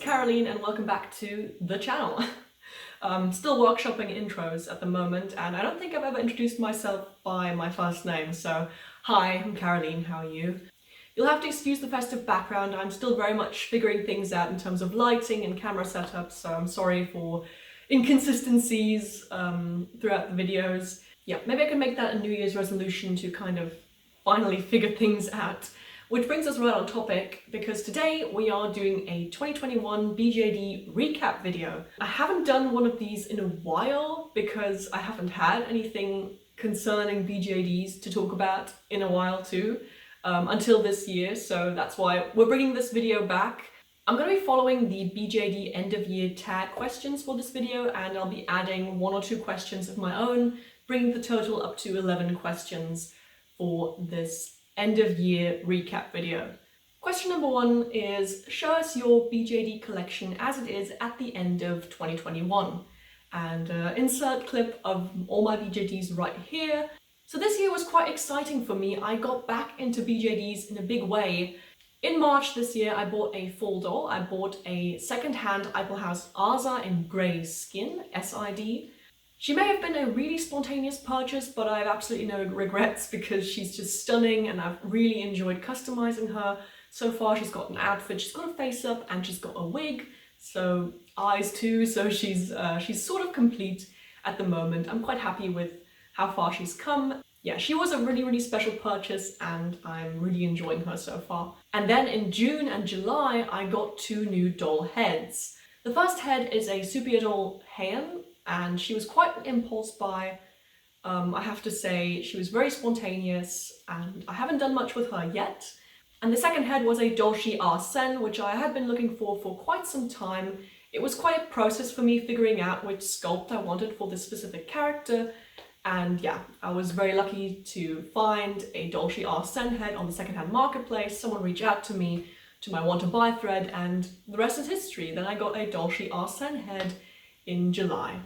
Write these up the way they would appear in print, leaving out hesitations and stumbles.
Caroline and welcome back to the channel. Still workshopping intros at the moment, and I don't think I've ever introduced myself by my first name, so hi, I'm Caroline, how are you? You'll have to excuse the festive background. I'm still very much figuring things out in terms of lighting and camera setup, so I'm sorry for inconsistencies throughout the videos. Yeah, maybe I can make that a New Year's resolution to kind of finally figure things out. Which brings us right on topic, because today we are doing a 2021 BJD recap video. I haven't done one of these in a while because I haven't had anything concerning BJDs to talk about in a while too, until this year, so that's why we're bringing this video back. I'm going to be following the BJD end of year tag questions for this video, and I'll be adding 1 or 2 questions of my own, bringing the total up to 11 questions for this end of year recap video. Question number 1 is, show us your BJD collection as it is at the end of 2021. And insert clip of all my BJDs right here. So this year was quite exciting for me. I got back into BJDs in a big way. In March this year, I bought a full door. I bought a second-hand House Arza in grey skin, SID. She may have been a really spontaneous purchase, but I have absolutely no regrets because she's just stunning and I've really enjoyed customizing her. So far she's got an outfit, she's got a face up, and she's got a wig, so eyes too, so she's sort of complete at the moment. I'm quite happy with how far she's come. Yeah, she was a really special purchase and I'm really enjoying her so far. And then in June and July I got 2 new doll heads. The first head is a Super Doll Heian, and she was quite an impulse buy. I have to say, she was very spontaneous and I haven't done much with her yet. And the second head was a Dolce Arsene, which I had been looking for quite some time. It was quite a process for me figuring out which sculpt I wanted for this specific character. And yeah, I was very lucky to find a Dolce Arsene head on the secondhand marketplace. Someone reached out to me to my want to buy thread, and the rest is history. Then I got a Dolce Arsene head in July.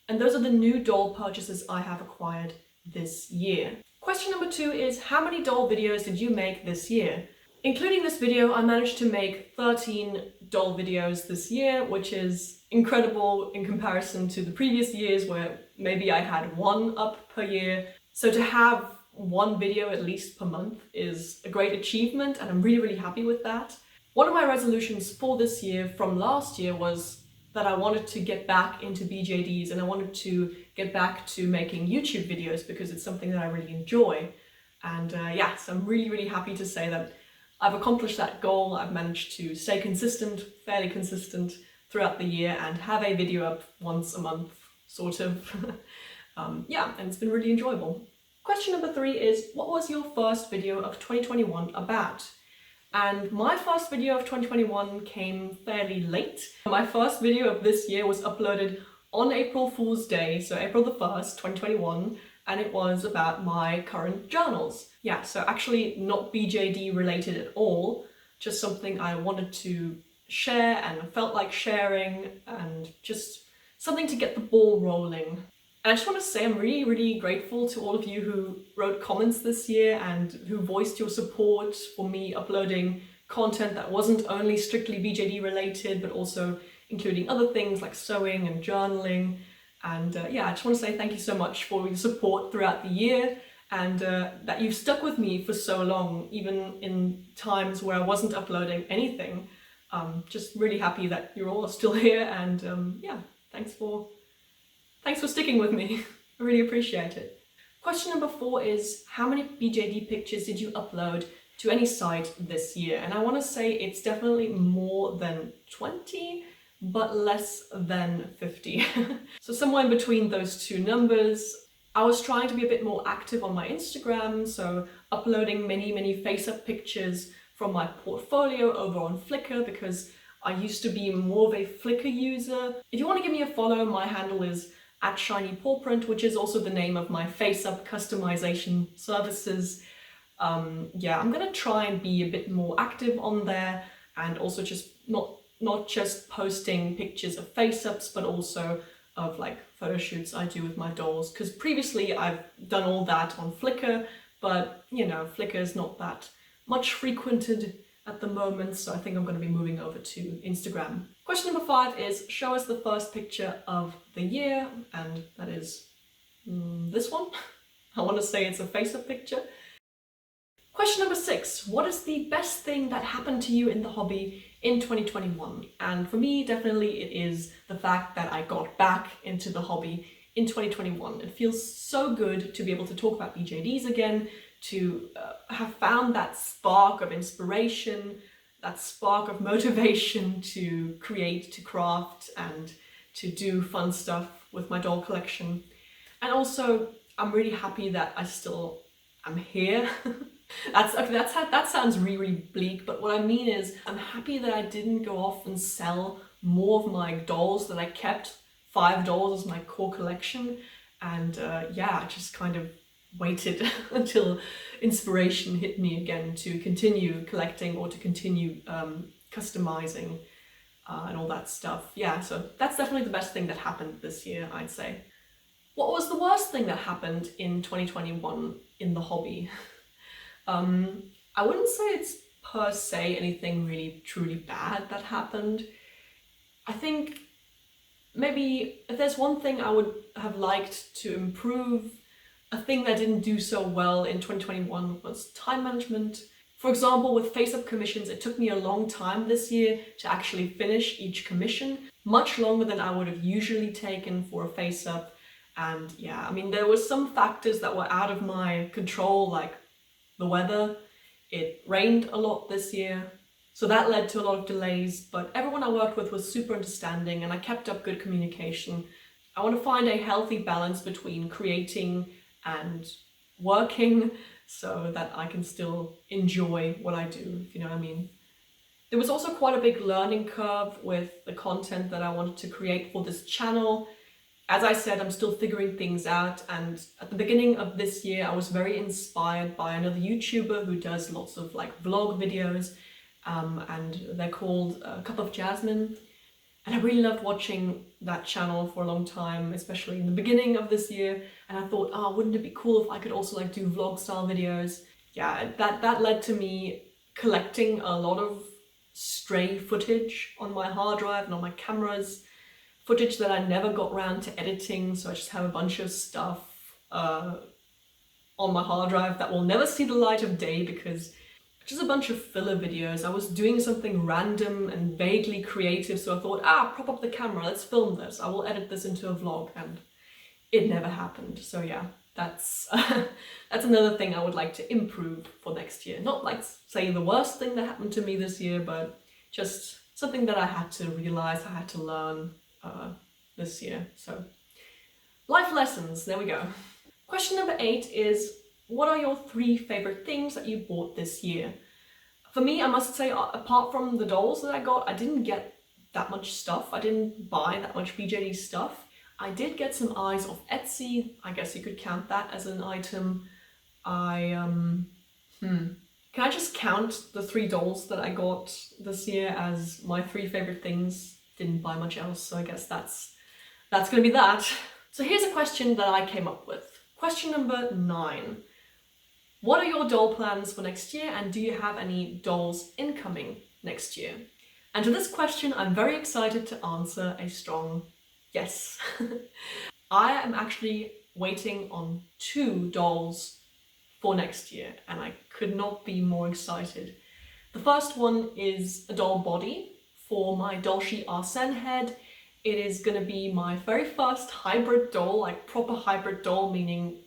And those are the new doll purchases I have acquired this year. Question number 2 is, how many doll videos did you make this year? Including this video, I managed to make 13 doll videos this year, which is incredible in comparison to the previous years where maybe I had 1 up per year. So to have 1 video at least per month is a great achievement, and I'm really happy with that. One of my resolutions for this year from last year was that I wanted to get back into BJDs, and I wanted to get back to making YouTube videos because it's something that I really enjoy. And yeah, so I'm really happy to say that I've accomplished that goal. I've managed to stay consistent, fairly consistent throughout the year, and have a video up once a month, sort of. Yeah, and it's been really enjoyable. Question number 3 is, what was your first video of 2021 about? And my first video of 2021 came fairly late. My first video of this year was uploaded on April Fool's Day, so April the 1st, 2021, and it was about my current journals. Yeah, so actually not BJD related at all, just something I wanted to share and I felt like sharing, and just something to get the ball rolling. And I just want to say I'm really grateful to all of you who wrote comments this year and who voiced your support for me uploading content that wasn't only strictly BJD related, but also including other things like sewing and journaling. And yeah, I just want to say thank you so much for your support throughout the year, and that you've stuck with me for so long, even in times where I wasn't uploading anything. Just really happy that you're all still here, and yeah, thanks for sticking with me. I really appreciate it. Question number 4 is, how many BJD pictures did you upload to any site this year? And I want to say it's definitely more than 20, but less than 50. So somewhere in between those 2 numbers. I was trying to be a bit more active on my Instagram, so uploading many face-up pictures from my portfolio over on Flickr, because I used to be more of a Flickr user. If you want to give me a follow, my handle is @shinypawprint, which is also the name of my face-up customization services. Yeah, I'm gonna try and be a bit more active on there, and also just not just posting pictures of face-ups, but also of like photo shoots I do with my dolls, because previously I've done all that on Flickr, but you know, Flickr is not that much frequented at the moment, so I think I'm going to be moving over to Instagram. Question number 5 is, show us the first picture of the year, and that is this one. I want to say it's a face-up picture. Question number 6, what is the best thing that happened to you in the hobby in 2021? And for me, definitely it is the fact that I got back into the hobby in 2021. It feels so good to be able to talk about BJDs again, to have found that spark of inspiration, that spark of motivation to create, to craft, and to do fun stuff with my doll collection. And also, I'm really happy that I still am here. That sounds really bleak, but what I mean is I'm happy that I didn't go off and sell more of my dolls, that I kept 5 dolls as my core collection, and I just kind of waited until inspiration hit me again to continue collecting or to continue customizing and all that stuff. Yeah, so that's definitely the best thing that happened this year, I'd say. What was the worst thing that happened in 2021 in the hobby? I wouldn't say it's per se anything really truly bad that happened. I think maybe if there's one thing I would have liked to improve, a thing that didn't do so well in 2021 was time management. For example, with face-up commissions, it took me a long time this year to actually finish each commission, much longer than I would have usually taken for a face-up. And yeah, I mean, there were some factors that were out of my control, like the weather. It rained a lot this year, so that led to a lot of delays, but everyone I worked with was super understanding and I kept up good communication. I want to find a healthy balance between creating and working so that I can still enjoy what I do, if you know what I mean. There was also quite a big learning curve with the content that I wanted to create for this channel. As I said, I'm still figuring things out, and at the beginning of this year I was very inspired by another YouTuber who does lots of like vlog videos, and they're called Cup of Jasmine. And I really loved watching that channel for a long time, especially in the beginning of this year. And I thought, oh, wouldn't it be cool if I could also like do vlog style videos? Yeah, that led to me collecting a lot of stray footage on my hard drive and on my cameras, footage that I never got around to editing. So I just have a bunch of stuff on my hard drive that will never see the light of day because just a bunch of filler videos. I was doing something random and vaguely creative, so I thought, prop up the camera, let's film this. I will edit this into a vlog, and it never happened. So yeah, that's that's another thing I would like to improve for next year. Not like say the worst thing that happened to me this year, but just something that I had to realize, I had to learn this year. So life lessons, there we go. Question number 8 is, what are your 3 favorite things that you bought this year? For me, I must say, apart from the dolls that I got, I didn't get that much stuff. I didn't buy that much BJD stuff. I did get some eyes off Etsy. I guess you could count that as an item. Can I just count the 3 dolls that I got this year as my 3 favorite things? Didn't buy much else, so I guess that's gonna be that. So here's a question that I came up with. Question number 9. What are your doll plans for next year, and do you have any dolls incoming next year? And to this question, I'm very excited to answer a strong yes. I am actually waiting on 2 dolls for next year, and I could not be more excited. The first one is a doll body for my Dolce Arsene head. It is going to be my very first hybrid doll, like proper hybrid doll, meaning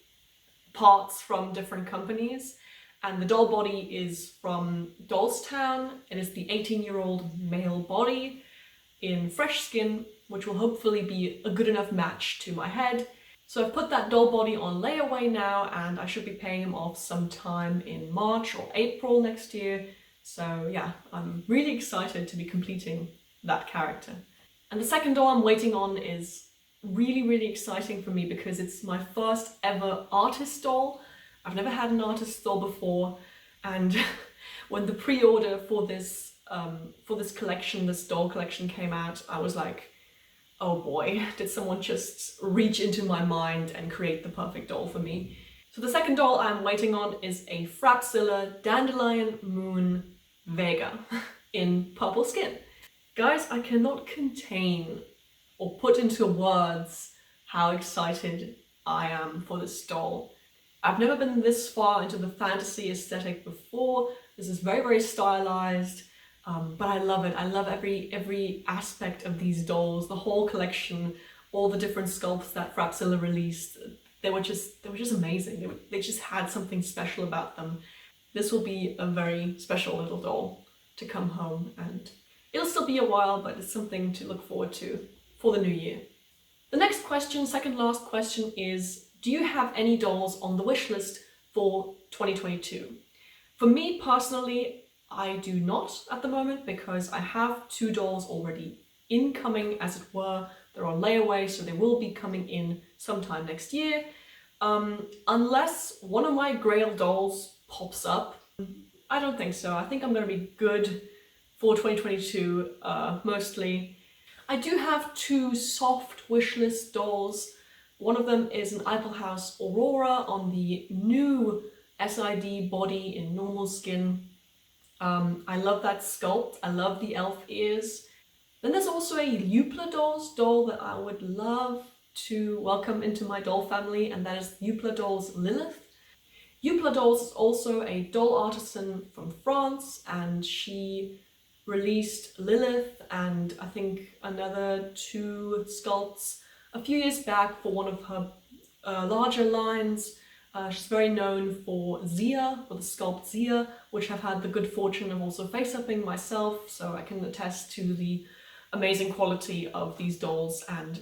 parts from different companies. And the doll body is from Dollstown. It is the 18-year-old male body in fresh skin, which will hopefully be a good enough match to my head. So I've put that doll body on layaway now, and I should be paying him off sometime in March or April next year. So yeah, I'm really excited to be completing that character. And the second doll I'm waiting on is really exciting for me because it's my first ever artist doll. I've never had an artist doll before, and when the pre-order for this collection, this doll collection came out, I was like, oh boy, did someone just reach into my mind and create the perfect doll for me. So the second doll I'm waiting on is a Frapzilla Dandelion Moon Vega in purple skin. Guys, I cannot contain or put into words how excited I am for this doll. I've never been this far into the fantasy aesthetic before. This is very, very stylized, but I love it. I love every aspect of these dolls, the whole collection, all the different sculpts that Frapzilla released. They were just amazing. They just had something special about them. This will be a very special little doll to come home, and it'll still be a while, but it's something to look forward to for the new year. The next question, second last question, is do you have any dolls on the wish list for 2022? For me personally, I do not at the moment because I have 2 dolls already incoming, as it were. They're on layaway, so they will be coming in sometime next year. Unless one of my Grail dolls pops up. I don't think so. I think I'm going to be good for 2022, mostly. I do have 2 soft wishlist dolls. One of them is an Eipelhaus Aurora on the new SID body in normal skin. I love that sculpt. I love the elf ears. Then there's also a Eupla Dolls doll that I would love to welcome into my doll family, and that is Eupla Dolls Lilith. Eupla Dolls is also a doll artisan from France, and she released Lilith and I think another 2 sculpts a few years back for one of her larger lines. She's very known for Zia, for the sculpt Zia, which I've had the good fortune of also face-upping myself, so I can attest to the amazing quality of these dolls. And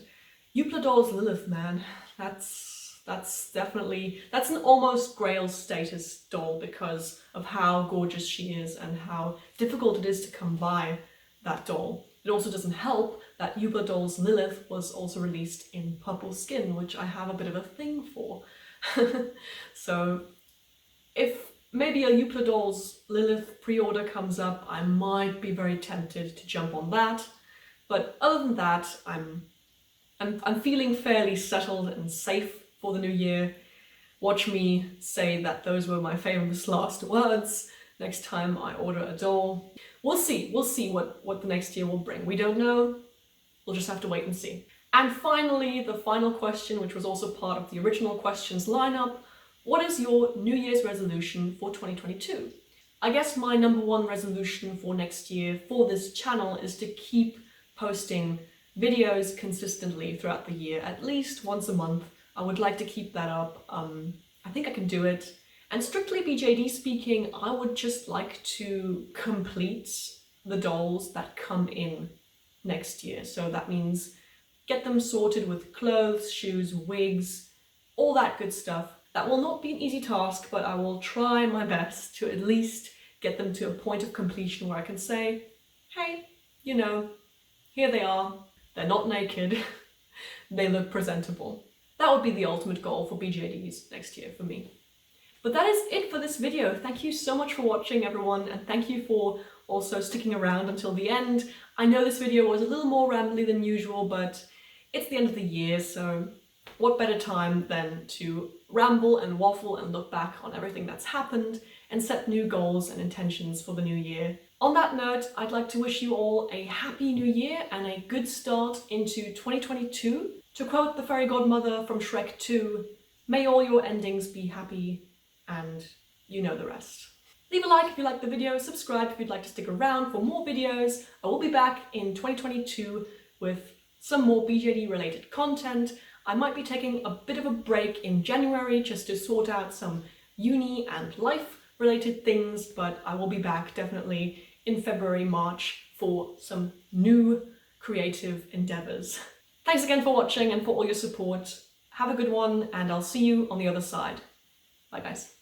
Eupla Dolls Lilith, man, that's definitely, that's an almost Grail status doll because of how gorgeous she is and how difficult it is to come by that doll. It also doesn't help that Eupla Dolls Lilith was also released in purple skin, which I have a bit of a thing for. So if maybe a Eupla Dolls Lilith pre-order comes up, I might be very tempted to jump on that. But other than that, I'm feeling fairly settled and safe for the new year. Watch me say that those were my famous last words next time I order a doll. We'll see what the next year will bring. We don't know, we'll just have to wait and see. And finally, the final question, which was also part of the original questions lineup, what is your New Year's resolution for 2022? I guess my number 1 resolution for next year for this channel is to keep posting videos consistently throughout the year, at least once a month. I would like to keep that up. I think I can do it. And strictly BJD speaking, I would just like to complete the dolls that come in next year. So that means get them sorted with clothes, shoes, wigs, all that good stuff. That will not be an easy task, but I will try my best to at least get them to a point of completion where I can say, hey, you know, here they are. They're not naked. They look presentable. That would be the ultimate goal for BJDs next year for me. But that is it for this video. Thank you so much for watching, everyone, and thank you for also sticking around until the end. I know this video was a little more rambly than usual, but it's the end of the year, so what better time than to ramble and waffle and look back on everything that's happened and set new goals and intentions for the new year. On that note, I'd like to wish you all a happy new year and a good start into 2022. To quote the fairy godmother from Shrek 2, may all your endings be happy, and you know the rest. Leave a like if you liked the video, subscribe if you'd like to stick around for more videos. I will be back in 2022 with some more BJD related content. I might be taking a bit of a break in January just to sort out some uni and life related things, but I will be back definitely in February, March for some new creative endeavors. Thanks again for watching and for all your support. Have a good one, and I'll see you on the other side. Bye guys.